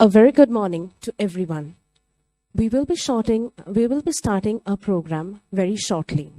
A very good morning to everyone. We will be starting our program very shortly.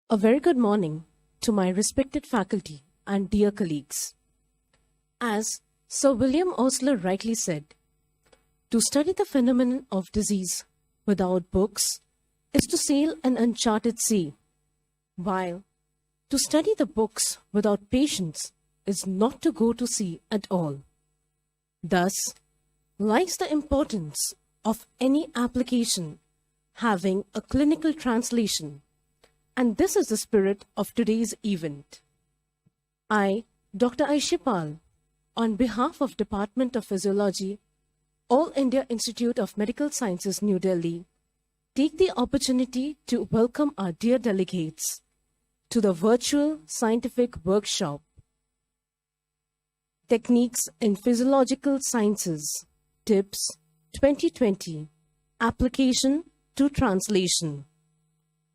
A very good morning to my respected faculty and dear colleagues. As Sir William Osler rightly said, to study the phenomenon of disease without books is to sail an uncharted sea, while to study the books without patience is not to go to sea at all. Thus lies the importance of any application having a clinical translation, and this is the spirit of today's event. I, Dr. Aishipal, on behalf of Department of Physiology, All India Institute of Medical Sciences, New Delhi, take the opportunity to welcome our dear delegates to the virtual scientific workshop, Techniques in Physiological Sciences, TIPS 2020, Application to Translation,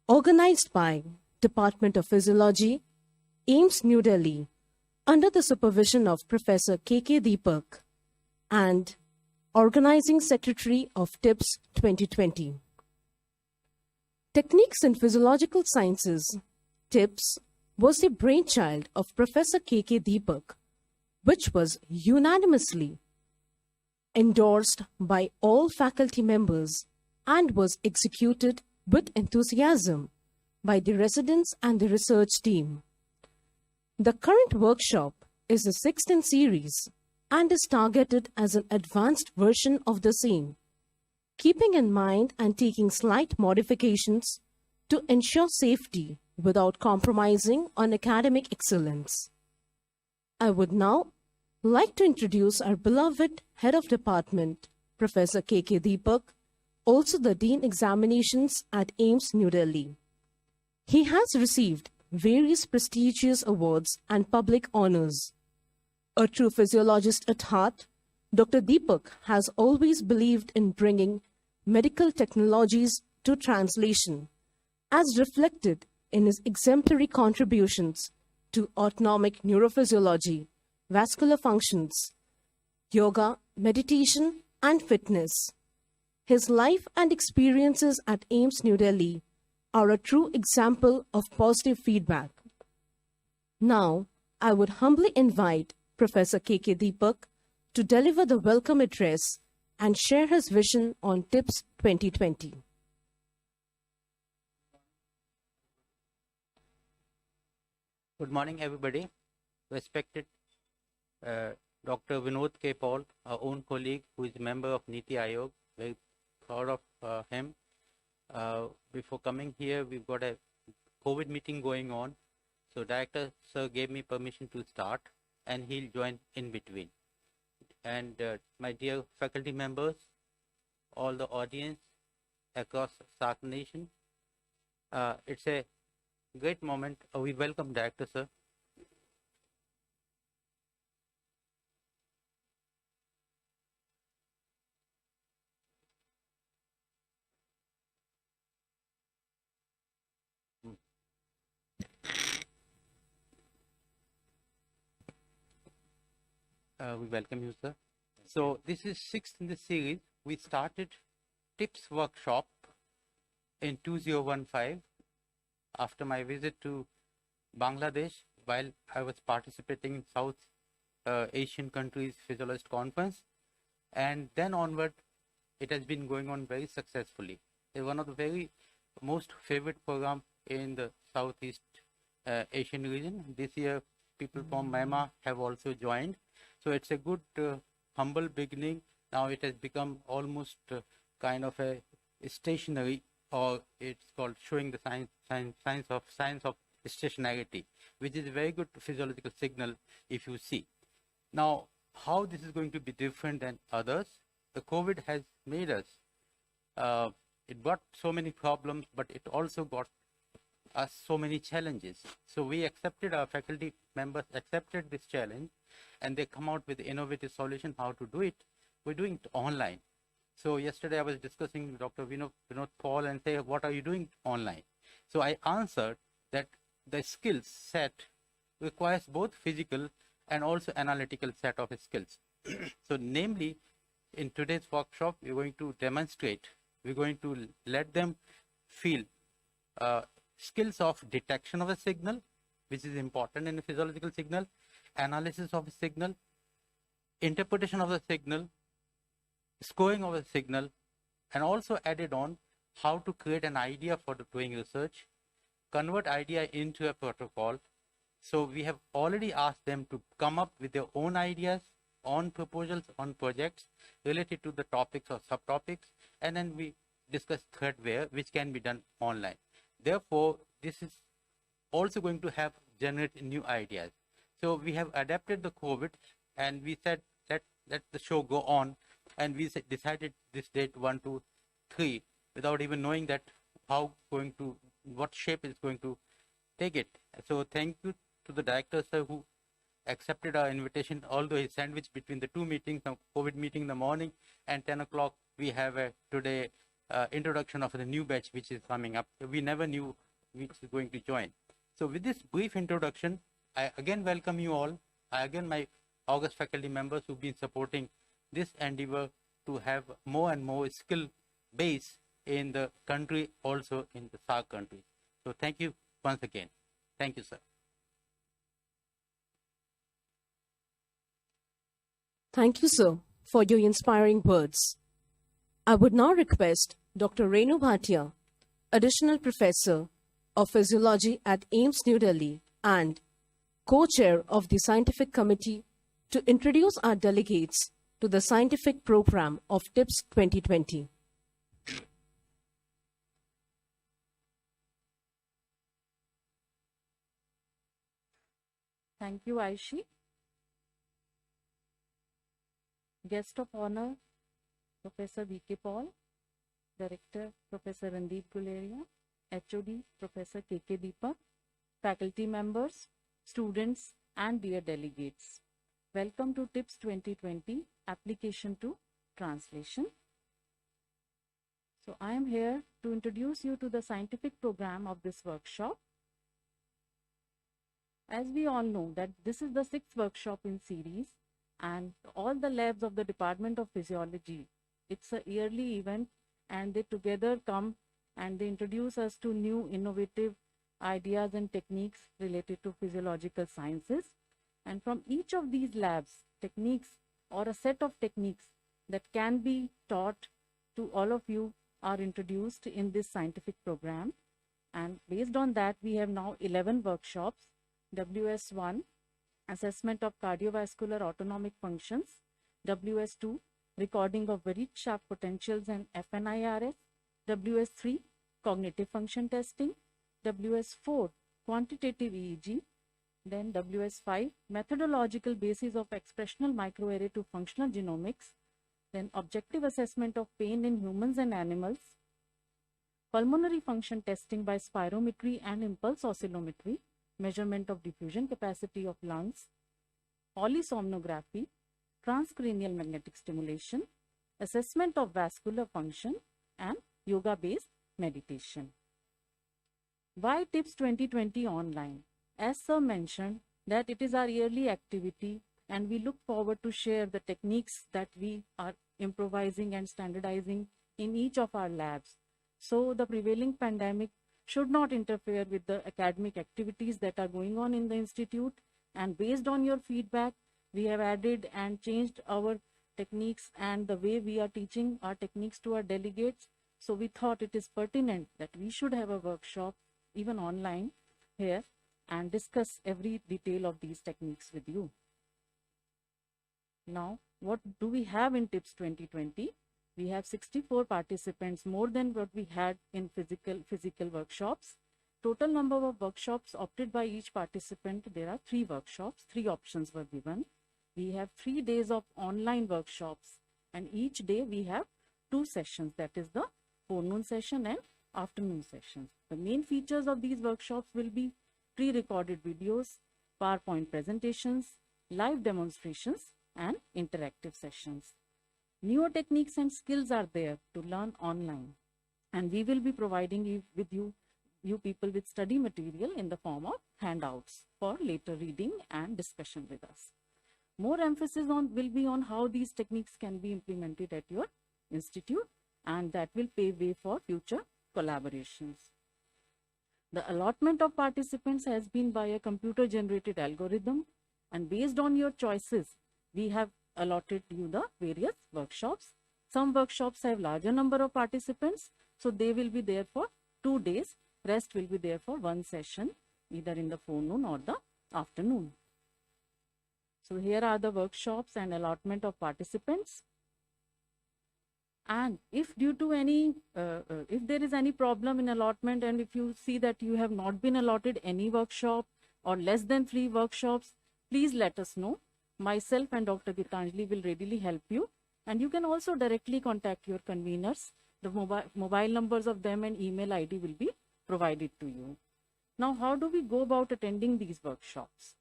organized by Department of Physiology, AIIMS New Delhi, under the supervision of Professor K.K. Deepak and Organizing Secretary of TIPS 2020. Techniques in Physiological Sciences, TIPS, was the brainchild of Professor K.K. Deepak, which was unanimously endorsed by all faculty members and was executed with enthusiasm by the residents and the research team. The current workshop is the sixth in series and is targeted as an advanced version of the same, keeping in mind and taking slight modifications to ensure safety without compromising on academic excellence. I would now like to introduce our beloved Head of Department, Professor K.K. Deepak, also the Dean Examinations at AIIMS New Delhi. He has received various prestigious awards and public honors. A true physiologist at heart, Dr. Deepak has always believed in bringing medical technologies to translation, as reflected in his exemplary contributions to autonomic neurophysiology, vascular functions, yoga, meditation, and fitness. His life and experiences at AIIMS New Delhi are a true example of positive feedback. Now, I would humbly invite Professor K.K. Deepak to deliver the welcome address and share his vision on TIPS 2020. Good morning, everybody. Respected Dr. Vinod K. Paul, our own colleague who is a member of NITI Aayog, very proud of him. Before coming here, we've got a COVID meeting going on. So Director Sir gave me permission to start and he'll join in between. And my dear faculty members, all the audience across SAARC nation, it's a great moment. We welcome Director Sir. We welcome you, sir. So this is sixth in the series. We started TIPS workshop in 2015 after my visit to Bangladesh while I was participating in South Asian countries physiologist conference, and then onward it has been going on very successfully. It's one of the very most favorite program in the Southeast Asian region. This year people from Myanmar have also joined. So it's a good humble beginning. Now it has become almost kind of a stationary, or it's called showing the science of stationarity, which is a very good physiological signal if you see. Now, how this is going to be different than others? The COVID has made us, it brought so many problems, but it also got us so many challenges. So we accepted, our faculty members accepted this challenge, and they come out with innovative solution how to do it. We're doing it online. So yesterday I was discussing with Dr. Vinod Paul and say, what are you doing online? So I answered that the skills set requires both physical and also analytical set of skills. So namely, in today's workshop, we're going to demonstrate, we're going to let them feel skills of detection of a signal, which is important in a physiological signal, analysis of a signal, interpretation of the signal, scoring of a signal, and also added on how to create an idea for doing research, convert idea into a protocol. So we have already asked them to come up with their own ideas, on proposals, on projects related to the topics or subtopics, and then we discuss threadware, which can be done online. Therefore, this is also going to have generate new ideas. So we have adapted the COVID, and we said let the show go on, and we decided this date 1, 2, 3 without even knowing that what shape it's going to take it. So thank you to the director, sir, who accepted our invitation, although he sandwiched between the two meetings, the COVID meeting in the morning and 10 o'clock, we have today introduction of the new batch which is coming up. We never knew which is going to join. So with this brief introduction, I again welcome you all. My August faculty members who've been supporting this endeavor to have more and more skill base in the country, also in the SAARC countries. So thank you once again. Thank you, sir. Thank you, sir, for your inspiring words. I would now request Dr. Renu Bhatia, Additional Professor of Physiology at AIIMS New Delhi and Co-Chair of the Scientific Committee, to introduce our delegates to the scientific program of TIPS 2020. Thank you, Aishi. Guest of honor, Professor V.K. Paul, Director, Professor Randeep Guleria, HOD, Professor K.K. Deepak, faculty members, students, and dear delegates. Welcome to TIPS 2020, Application to Translation. So I am here to introduce you to the scientific program of this workshop. As we all know that this is the 6th workshop in series, and all the labs of the Department of Physiology, it's a yearly event, and they together come and they introduce us to new innovative ideas and techniques related to physiological sciences. And from each of these labs, techniques or a set of techniques that can be taught to all of you are introduced in this scientific program. And based on that, we have now 11 workshops. WS1, Assessment of Cardiovascular Autonomic Functions. WS2, Recording of varied shaft potentials and FNIRS. WS3, Cognitive Function Testing. WS4, Quantitative EEG. Then WS5, Methodological Basis of Expressional Microarray to Functional Genomics. Then Objective Assessment of Pain in Humans and Animals. Pulmonary Function Testing by Spirometry and Impulse Oscillometry. Measurement of diffusion capacity of lungs. Polysomnography. Transcranial magnetic stimulation. Assessment of vascular function, and yoga-based meditation. Why TIPS 2020 online? As sir mentioned, that it is our yearly activity, and we look forward to share the techniques that we are improvising and standardizing in each of our labs. So the prevailing pandemic should not interfere with the academic activities that are going on in the institute, and based on your feedback, we have added and changed our techniques and the way we are teaching our techniques to our delegates. So we thought it is pertinent that we should have a workshop, even online, here, and discuss every detail of these techniques with you. Now, what do we have in TIPS 2020? We have 64 participants, more than what we had in physical workshops. Total number of workshops opted by each participant, there are 3 workshops, 3 options were given. We have 3 days of online workshops, and each day we have 2 sessions, that is the forenoon session and afternoon sessions. The main features of these workshops will be pre-recorded videos, PowerPoint presentations, live demonstrations, and interactive sessions. Newer techniques and skills are there to learn online, and we will be providing you people with study material in the form of handouts for later reading and discussion with us. More emphasis will be on how these techniques can be implemented at your institute, and that will pave way for future collaborations. The allotment of participants has been by a computer generated algorithm, and based on your choices, we have allotted you the various workshops. Some workshops have larger number of participants, so they will be there for 2 days. Rest will be there for 1 session, either in the forenoon or the afternoon. So here are the workshops and allotment of participants. And if due to any, if there is any problem in allotment, and if you see that you have not been allotted any workshop or less than 3 workshops, please let us know. Myself and Dr. Gitanjali will readily help you And you can also directly contact your conveners. The mobile numbers of them and email ID will be provided to you. Now, how do we go about attending these workshops?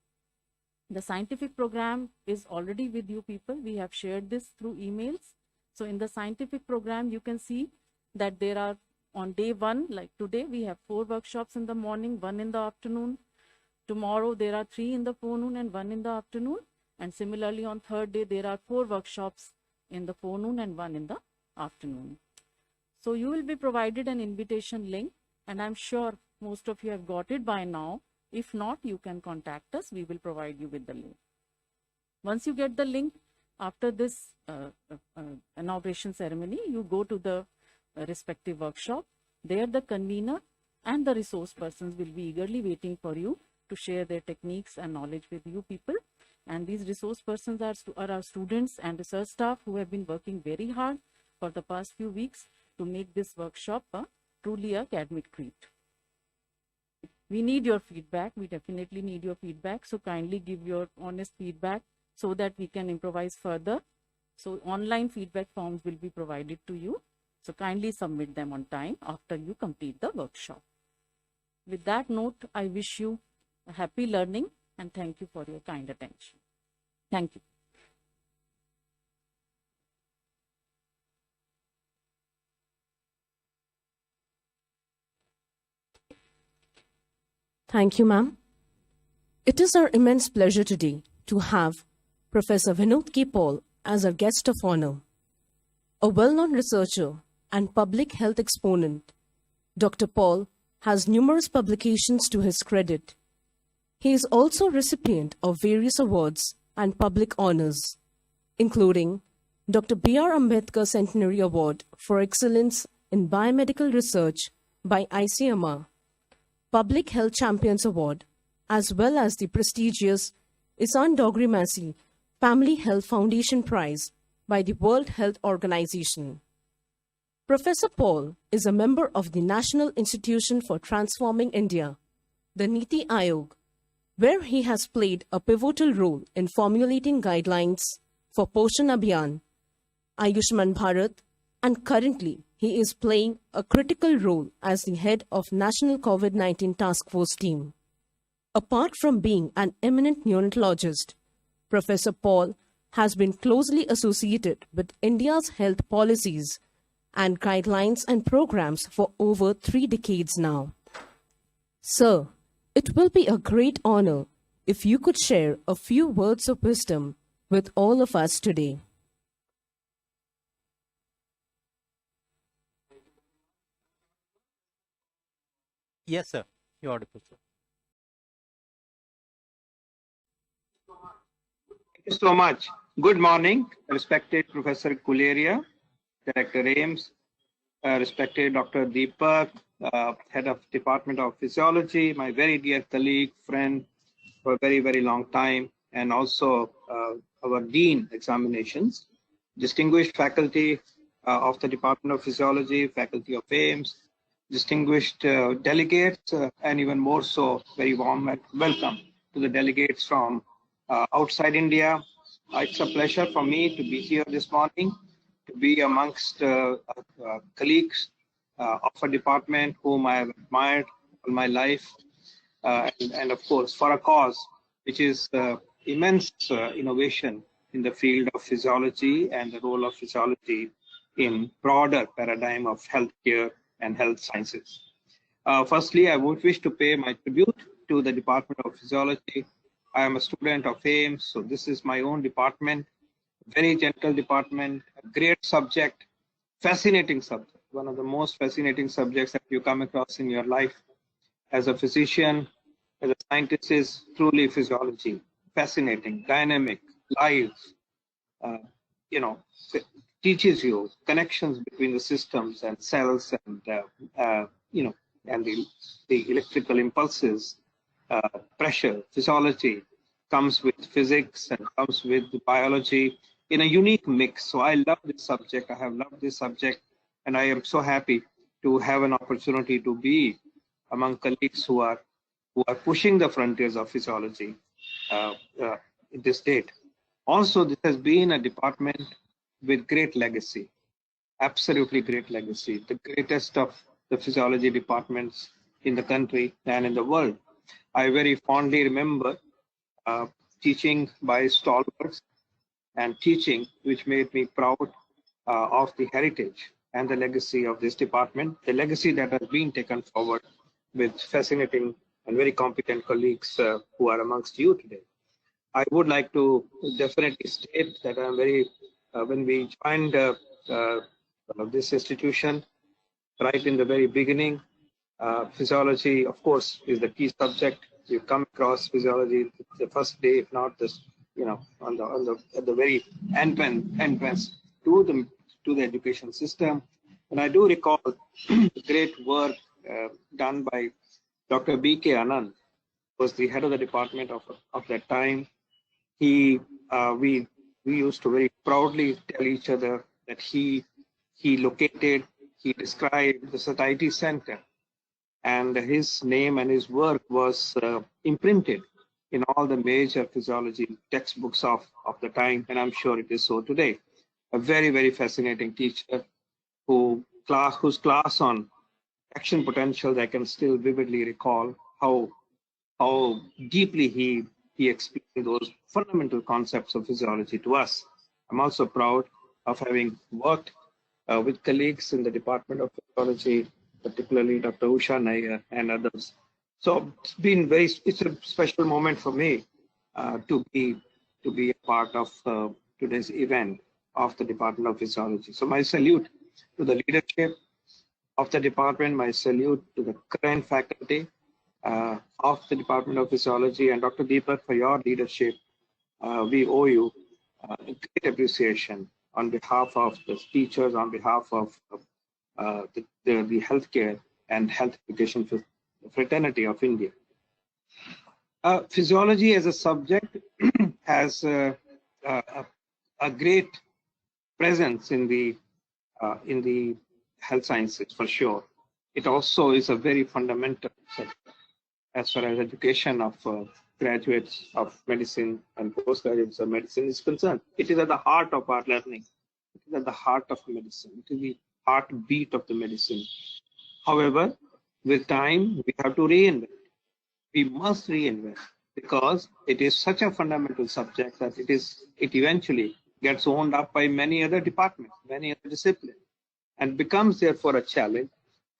The scientific program is already with you people. We have shared this through emails. So in the scientific program, you can see that there are on day 1, like today, we have 4 workshops in the morning, 1 in the afternoon. Tomorrow, there are 3 in the forenoon and 1 in the afternoon. And similarly, on 3rd day, there are 4 workshops in the forenoon and 1 in the afternoon. So you will be provided an invitation link, and I'm sure most of you have got it by now. If not, you can contact us. We will provide you with the link. Once you get the link, after this inauguration ceremony, you go to the respective workshop. There, the convener and the resource persons will be eagerly waiting for you to share their techniques and knowledge with you people. And these resource persons are our students and research staff who have been working very hard for the past few weeks to make this workshop a truly academic treat. We need your feedback. We definitely need your feedback. So kindly give your honest feedback so that we can improvise further. So online feedback forms will be provided to you. So kindly submit them on time after you complete the workshop. With that note, I wish you a happy learning and thank you for your kind attention. Thank you. Thank you, ma'am. It is our immense pleasure today to have Professor Vinod K. Paul as our guest of honor. A well-known researcher and public health exponent, Dr. Paul has numerous publications to his credit. He is also recipient of various awards and public honors, including Dr. B.R. Ambedkar Centenary Award for Excellence in Biomedical Research by ICMR, Public Health Champions Award, as well as the prestigious Isan Dogri Massey Family Health Foundation Prize by the World Health Organization. Professor Paul is a member of the National Institution for Transforming India, the Niti Aayog, where he has played a pivotal role in formulating guidelines for Poshan Abhiyan, Ayushman Bharat, and currently he is playing a critical role as the head of National COVID-19 Task Force team. Apart from being an eminent neonatologist, Professor Paul has been closely associated with India's health policies and guidelines and programs for over 3 decades now. Sir, it will be a great honor if you could share a few words of wisdom with all of us today. Yes, sir. You're audible, sir. Thank you so much. Good morning, respected Professor Kuleria, Director AIMS, respected Dr. Deepak, Head of Department of Physiology, my very dear colleague, friend for a very, very long time, and also our Dean Examinations, distinguished faculty of the Department of Physiology, faculty of AIMS, distinguished delegates, and even more so, very warm welcome to the delegates from outside India. It's a pleasure for me to be here this morning, to be amongst colleagues of a department whom I have admired all my life, and of course for a cause which is immense innovation in the field of physiology and the role of physiology in broader paradigm of healthcare and health sciences. Firstly, I would wish to pay my tribute to the Department of Physiology. I am a student of AIMS, so this is my own department, very gentle department, a great subject, fascinating subject, one of the most fascinating subjects that you come across in your life. As a physician, as a scientist, is truly physiology, fascinating, dynamic, live, teaches you connections between the systems and cells and, and the electrical impulses, pressure, physiology, comes with physics and comes with biology in a unique mix. So I love this subject. I have loved this subject, and I am so happy to have an opportunity to be among colleagues who are pushing the frontiers of physiology in this date. Also, this has been a department with great legacy, absolutely great legacy, the greatest of the physiology departments in the country and in the world. I very fondly remember uh, teaching by stalwarts and teaching which made me proud of the heritage and the legacy of this department, the legacy that has been taken forward with fascinating and very competent colleagues who are amongst you today. I would like to definitely state that I'm very, when we joined this institution, right in the very beginning, physiology, of course, is the key subject. You come across physiology the first day, if not this, on the at the very entrance to the education system. And I do recall the great work done by Dr. B.K. Anand, was the head of the department of that time. We used to very proudly tell each other that he described the Satiety Center, and his name and his work was imprinted in all the major physiology textbooks of the time, and I'm sure it is so today. A very, very fascinating teacher whose class on action potentials I can still vividly recall how deeply he explained those fundamental concepts of physiology to us. I'm also proud of having worked with colleagues in the Department of Physiology, particularly Dr. Usha Nair and others. So it's a special moment for me to be a part of today's event of the Department of Physiology. So my salute to the leadership of the department, my salute to the current faculty of the Department of Physiology, and Dr. Deepak, for your leadership. We owe you great appreciation on behalf of the teachers, on behalf of the healthcare and health education fraternity of India. Physiology as a subject has a great presence in the health sciences, for sure. It also is a very fundamental subject as far as education of graduates of medicine and postgraduates of medicine is concerned. It is at the heart of our learning. It is at the heart of medicine. It is the heartbeat of the medicine. However, with time, we have to reinvent. We must reinvent, because it is such a fundamental subject that it eventually gets owned up by many other departments, many other disciplines, and becomes therefore a challenge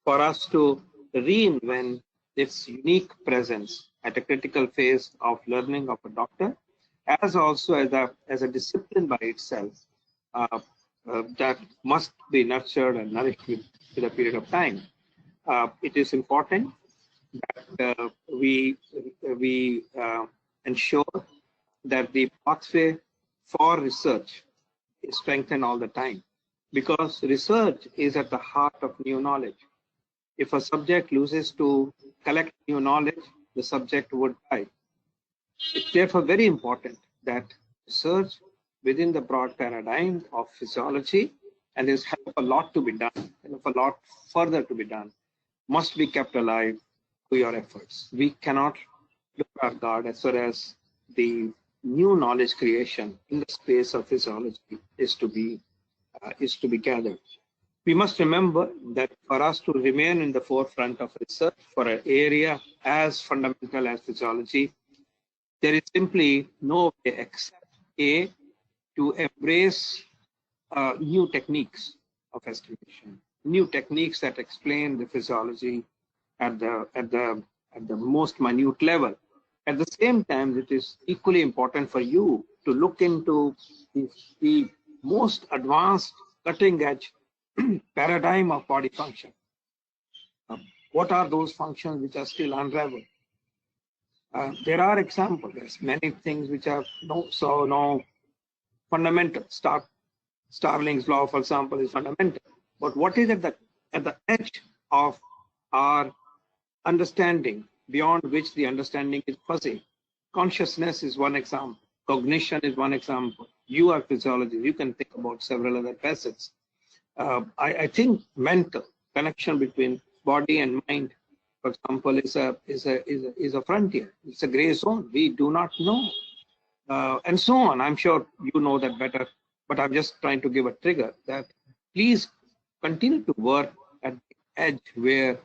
for us to reinvent its unique presence at a critical phase of learning of a doctor, as also as a discipline by itself that must be nurtured and nourished with a period of time. It is important that we ensure that the pathway for research is strengthened all the time, because research is at the heart of new knowledge. If a subject loses to collect new knowledge, the subject would die. It's therefore very important that research within the broad paradigm of physiology, and there's a lot to be done, and a lot further to be done, must be kept alive through your efforts. We cannot look our guard as far as the new knowledge creation in the space of physiology is to be gathered. We must remember that for us to remain in the forefront of research for an area as fundamental as physiology, there is simply no way except to embrace new techniques of estimation, new techniques that explain the physiology at the most minute level. At the same time, it is equally important for you to look into the most advanced, cutting-edge paradigm of body function. What are those functions which are still unraveled? There are examples. There's many things which are no fundamental. Starling's law, for example, is fundamental. But what is at the edge of our understanding, beyond which the understanding is fuzzy? Consciousness is one example. Cognition is one example. You are physiologists. You can think about several other facets. I think mental connection between body and mind, for example, is a frontier. It's a gray zone. We do not know, and so on. I'm sure you know that better but I'm just trying to give a trigger that please continue to work at the edge where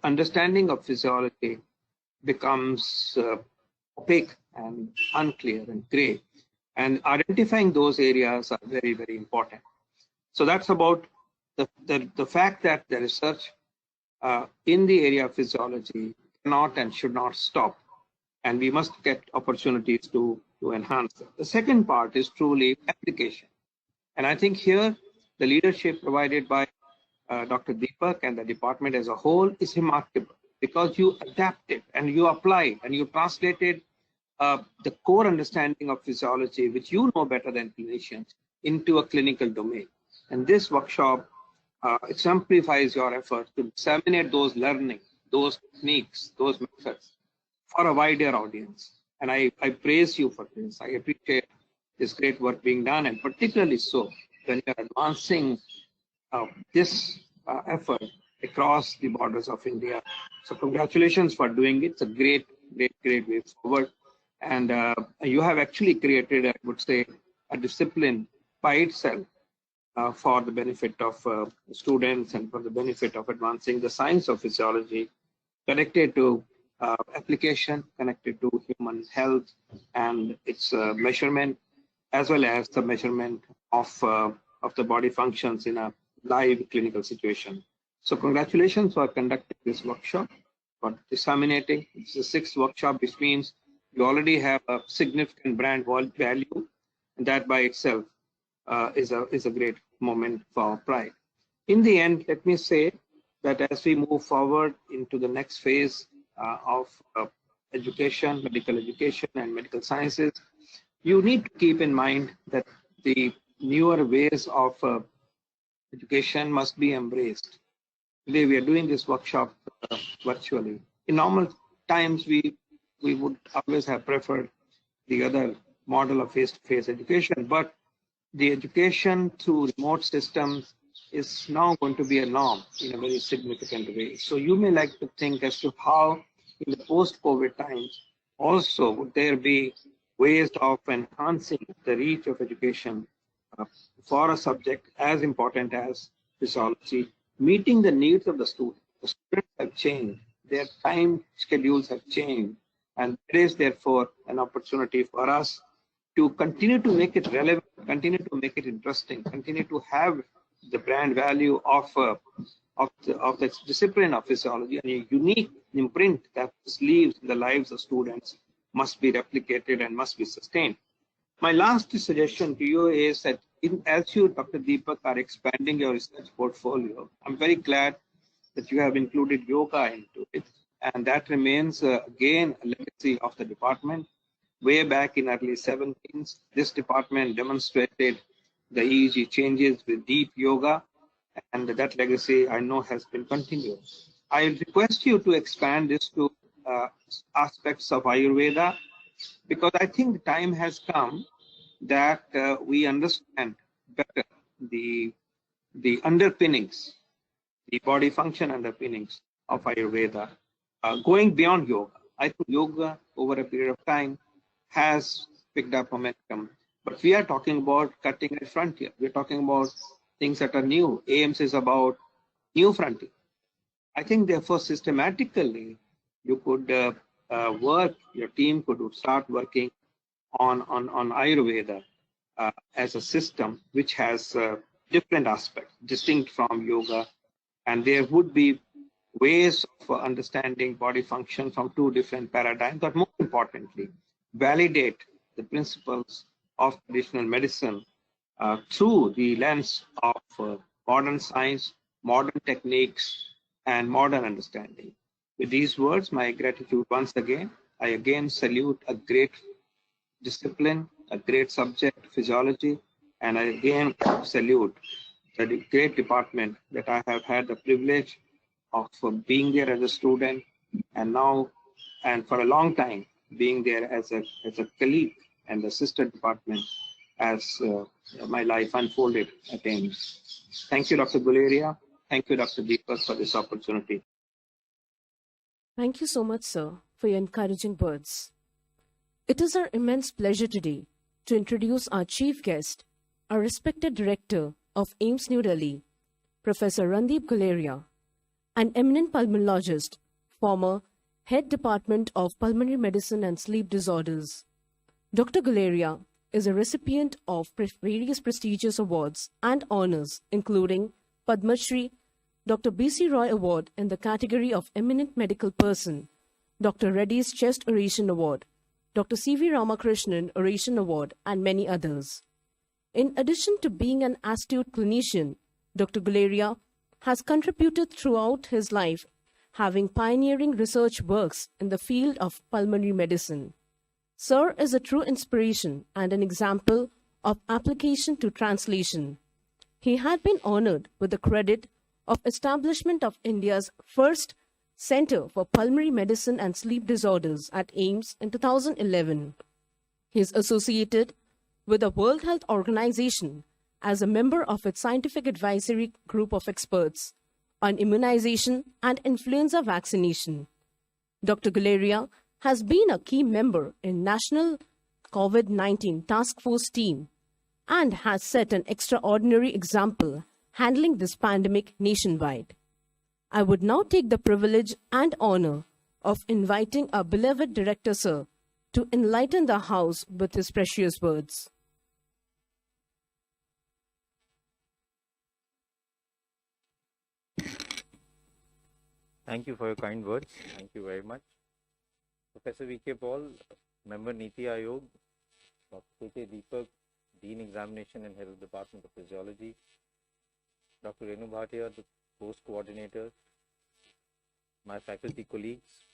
understanding of physiology becomes opaque and unclear and gray. And identifying those areas are very, very important. So that's about the fact that the research in the area of physiology cannot and should not stop. And we must get opportunities to enhance it. The second part is truly application. And I think here the leadership provided by Dr. Deepak and the department as a whole is remarkable because you adapted and you applied and you translated the core understanding of physiology, which you know better than clinicians, into a clinical domain. And this workshop exemplifies your effort to disseminate those learning, those techniques, those methods for a wider audience. And I praise you for this. I appreciate this great work being done, and particularly so when you're advancing this effort across the borders of India. So congratulations for doing it. It's a great way forward. And you have actually created, I would say, a discipline by itself for the benefit of students and for the benefit of advancing the science of physiology connected to application, connected to human health and its measurement, as well as the measurement of the body functions in a live clinical situation. So congratulations for conducting this workshop, for disseminating. It's the sixth workshop, which means you already have a significant brand value, and that by itself is a great moment for pride. In the end, let me say that as we move forward into the next phase of education, medical education and medical sciences, you need to keep in mind that the newer ways of education must be embraced. Today we are doing this workshop virtually. In normal times, we would always have preferred the other model of face-to-face education, but the education through remote systems is now going to be a norm in a very significant way. So you may like to think as to how in the post-COVID times also would there be ways of enhancing the reach of education for a subject as important as physiology, meeting the needs of the students. The students have changed, their time schedules have changed, and there is therefore an opportunity for us to continue to make it relevant, continue to make it interesting, continue to have the brand value of the discipline of physiology, and a unique imprint that leaves in the lives of students must be replicated and must be sustained. My last suggestion to you is that as you, Dr. Deepak, are expanding your research portfolio, I'm very glad that you have included yoga into it. And that remains, again, a legacy of the department. Way back in early 17s, this department demonstrated the EEG changes with deep yoga, and that legacy I know has been continued. I request you to expand this to aspects of Ayurveda, because I think the time has come that we understand better the underpinnings, the body function underpinnings of Ayurveda, going beyond yoga. I think yoga over a period of time has picked up momentum, but we are talking about cutting edge frontier. We're talking about things that are new. AIMS is about new frontier. I think therefore systematically you could your team could start working on Ayurveda as a system which has different aspects distinct from yoga, and there would be ways of understanding body function from two different paradigms, but more importantly, validate the principles of traditional medicine through the lens of modern science, modern techniques, and modern understanding. With these words, my gratitude once again. I again salute a great discipline, a great subject, physiology, and I again salute the great department that I have had the privilege of being there as a student, and now, and for a long time, being there as a colleague and the sister department as my life unfolded at AIMS. Thank you, Dr. Guleria. Thank you, Dr. Deepak, for this opportunity. Thank you so much, sir, for your encouraging words. It is our immense pleasure today to introduce our chief guest, our respected director of AIIMS New Delhi, Professor Randeep Guleria, an eminent pulmonologist, former Head Department of Pulmonary Medicine and Sleep Disorders. Dr. Guleria is a recipient of various prestigious awards and honors, including Padma Shri, Dr. B.C. Roy Award in the category of Eminent Medical Person, Dr. Reddy's Chest Oration Award, Dr. C.V. Ramakrishnan Oration Award, and many others. In addition to being an astute clinician, Dr. Guleria has contributed throughout his life, having pioneering research works in the field of pulmonary medicine. Sir is a true inspiration and an example of application to translation. He had been honored with the credit of establishment of India's first Center for Pulmonary Medicine and Sleep Disorders at AIIMS in 2011. He is associated with the World Health Organization as a member of its scientific advisory group of experts on immunization and influenza vaccination. Dr. Guleria has been a key member in National COVID-19 Task Force team and has set an extraordinary example handling this pandemic nationwide. I would now take the privilege and honor of inviting our beloved Director Sir to enlighten the House with his precious words. Thank you for your kind words. Thank you very much. Professor V.K. Paul, Member Niti Aayog, Dr. K. Deepak, Dean Examination and Head of Department of Physiology, Dr. Renu Bhatia, the Post Coordinator, my faculty colleagues,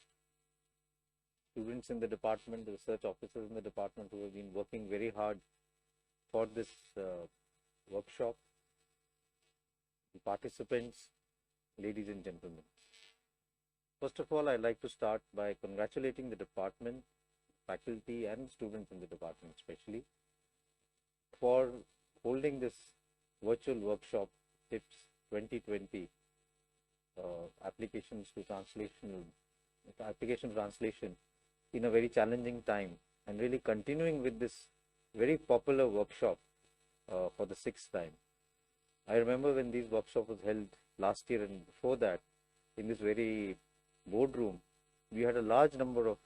students in the department, the research officers in the department who have been working very hard for this workshop, the participants, ladies and gentlemen. First of all, I'd like to start by congratulating the department, faculty and students in the department especially for holding this virtual workshop TIPS 2020 application translation in a very challenging time, and really continuing with this very popular workshop for the 6th time. I remember when these workshops was held last year, and before that in this very boardroom we had a large number of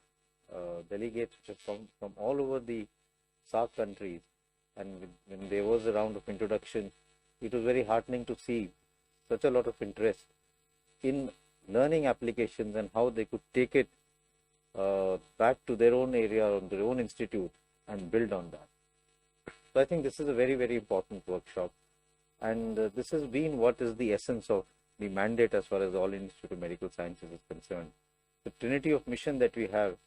delegates which have come from all over the SAARC countries, and when there was a round of introduction, it was very heartening to see such a lot of interest in learning applications and how they could take it back to their own area or their own institute and build on that. So I think this is a very, very important workshop, and this has been what is the essence of the mandate as far as the All India Institute of Medical Sciences is concerned. The trinity of mission that we have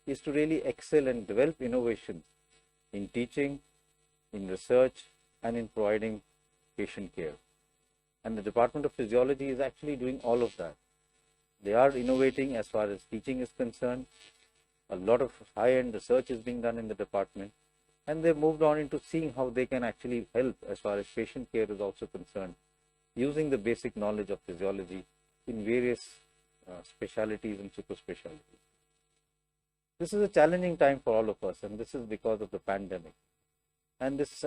is to really excel and develop innovations in teaching, in research, and in providing patient care. And the Department of Physiology is actually doing all of that. They are innovating as far as teaching is concerned. A lot of high-end research is being done in the department, and they've moved on into seeing how they can actually help as far as patient care is also concerned, using the basic knowledge of physiology in various specialities and super specialties. This is a challenging time for all of us, and this is because of the pandemic. And this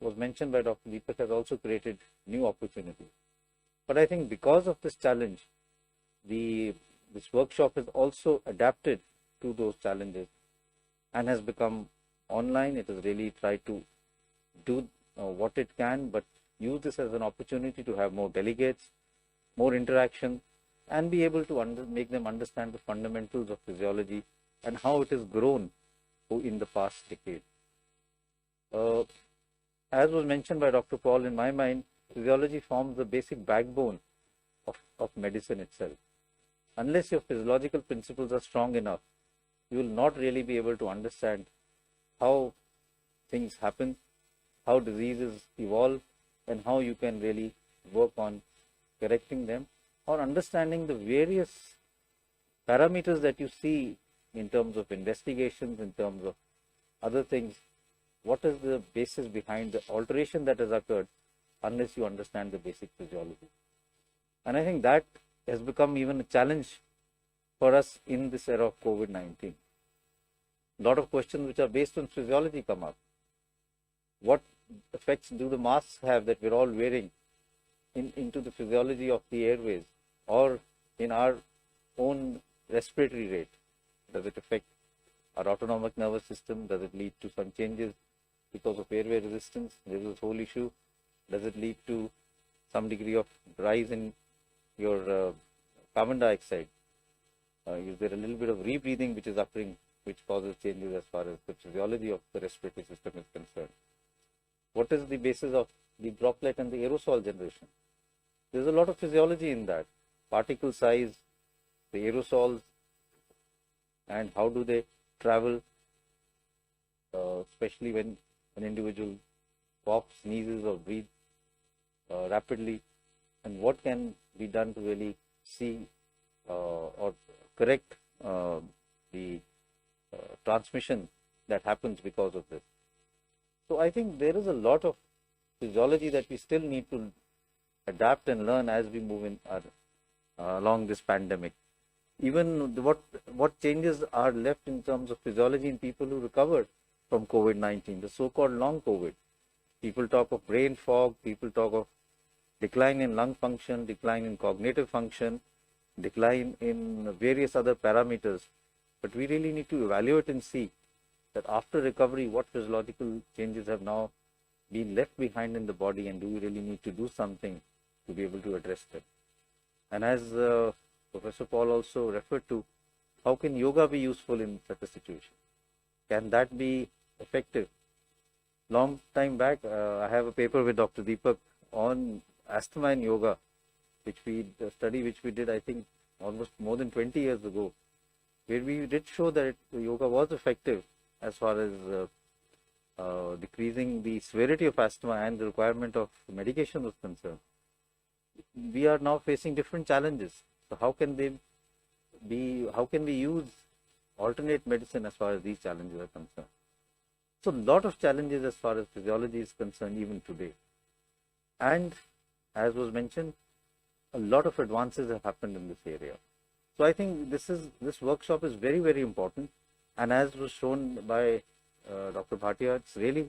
was mentioned by Dr. Deepak, has also created new opportunities. But I think because of this challenge, this workshop has also adapted to those challenges and has become online. It has really tried to do what it can, but use this as an opportunity to have more delegates, more interaction, and be able to make them understand the fundamentals of physiology and how it has grown in the past decade. As was mentioned by Dr. Paul, in my mind, physiology forms the basic backbone of medicine itself. Unless your physiological principles are strong enough, you will not really be able to understand how things happen, how diseases evolve, and how you can really work on correcting them or understanding the various parameters that you see in terms of investigations, in terms of other things. What is the basis behind the alteration that has occurred unless you understand the basic physiology? And I think that has become even a challenge for us in this era of COVID-19. A lot of questions which are based on physiology come up. What effects do the masks have that we're all wearing into the physiology of the airways or in our own respiratory rate? Does it affect our autonomic nervous system? Does it lead to some changes because of airway resistance? There is this whole issue. Does it lead to some degree of rise in your carbon dioxide? Is there a little bit of rebreathing which is occurring, which causes changes as far as the physiology of the respiratory system is concerned? What is the basis of the droplet and the aerosol generation? There's a lot of physiology in that. Particle size, the aerosols, and how do they travel, especially when an individual coughs, sneezes, or breathes rapidly, and what can be done to really see or correct the transmission that happens because of this. So I think there is a lot of physiology that we still need to adapt and learn as we move in along this pandemic. Even what changes are left in terms of physiology in people who recovered from COVID-19, the so-called long COVID. People talk of brain fog, people talk of decline in lung function, decline in cognitive function, decline in various other parameters. But we really need to evaluate and see that after recovery, what physiological changes have now been left behind in the body, and do we really need to do something to be able to address them. And as Professor Paul also referred to, how can yoga be useful in such a situation? Can that be effective? Long time back, I have a paper with Dr. Deepak on asthma and yoga, the study which we did, I think, almost more than 20 years ago, where we did show that yoga was effective as far as decreasing the severity of asthma and the requirement of medication was concerned. We are now facing different challenges. So how can we use alternate medicine as far as these challenges are concerned? So a lot of challenges as far as physiology is concerned even today. And as was mentioned, a lot of advances have happened in this area. So I think this workshop is very, very important. And as was shown by Dr. Bhatia, it's really,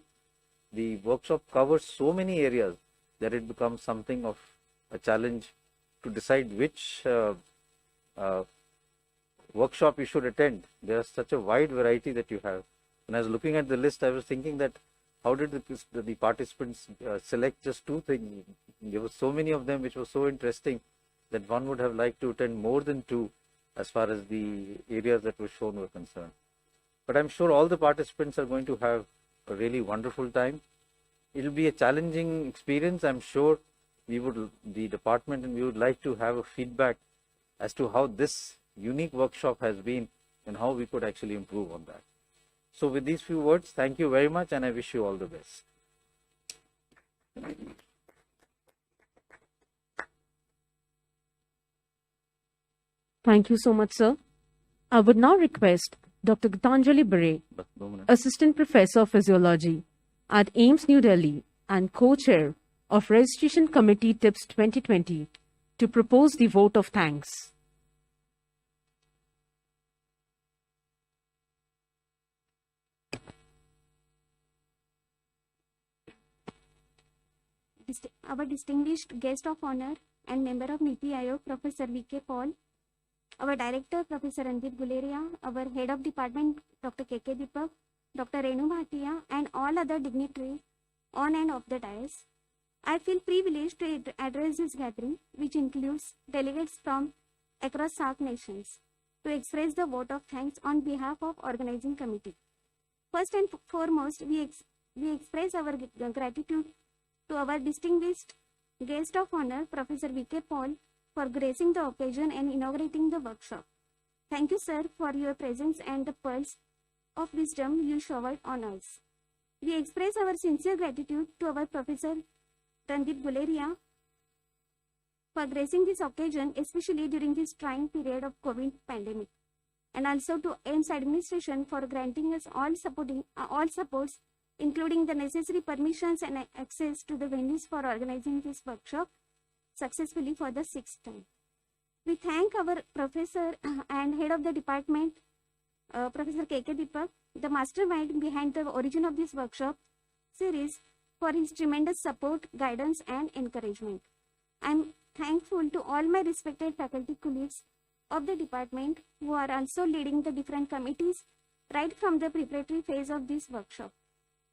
the workshop covers so many areas that it becomes something of a challenge to decide which workshop you should attend. There's such a wide variety that you have. When I was looking at the list, I was thinking that how did the participants select just two things? There were so many of them which were so interesting that one would have liked to attend more than two as far as the areas that were shown were concerned. But I'm sure all the participants are going to have a really wonderful time. It'll be a challenging experience. I'm sure the department and we would like to have a feedback as to how this unique workshop has been and how we could actually improve on that. So with these few words, thank you very much and I wish you all the best. Thank you so much, sir. I would now request Dr. Gitanjali Bere, Assistant Professor of Physiology at AIIMS New Delhi and Co-Chair of Registration Committee TIPS 2020, to propose the vote of thanks. Our distinguished guest of honor and member of NITI Aayog, Professor V.K. Paul, our director, Professor Randip Guleria, our head of department, Dr. K.K. Deepak, Dr. Renu Bhatia, and all other dignitaries on and off the dais. I feel privileged to address this gathering, which includes delegates from across SAARC nations, to express the vote of thanks on behalf of organizing committee. First and foremost, we express our gratitude to our distinguished guest of honor, Professor V.K. Paul, for gracing the occasion and inaugurating the workshop. Thank you, sir, for your presence and the pearls of wisdom you showered on us. We express our sincere gratitude to our Professor Randip Guleria for gracing this occasion, especially during this trying period of COVID pandemic, and also to AIIMS administration for granting us all supports, including the necessary permissions and access to the venues for organizing this workshop successfully for the sixth time. We thank our professor and head of the department, Professor K.K. Deepak, the mastermind behind the origin of this workshop series, for his tremendous support, guidance, and encouragement. I'm thankful to all my respected faculty colleagues of the department who are also leading the different committees right from the preparatory phase of this workshop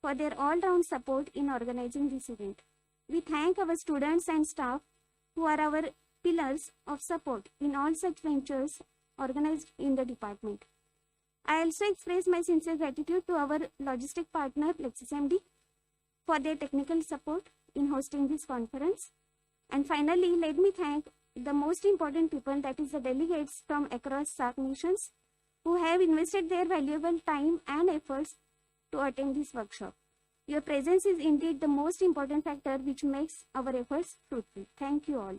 for their all-round support in organizing this event. We thank our students and staff who are our pillars of support in all such ventures organized in the department. I also express my sincere gratitude to our logistic partner, LexisMD, for their technical support in hosting this conference. And finally, let me thank the most important people, that is the delegates from across SAARC nations, who have invested their valuable time and efforts to attend this workshop. Your presence is indeed the most important factor which makes our efforts fruitful. Thank you all.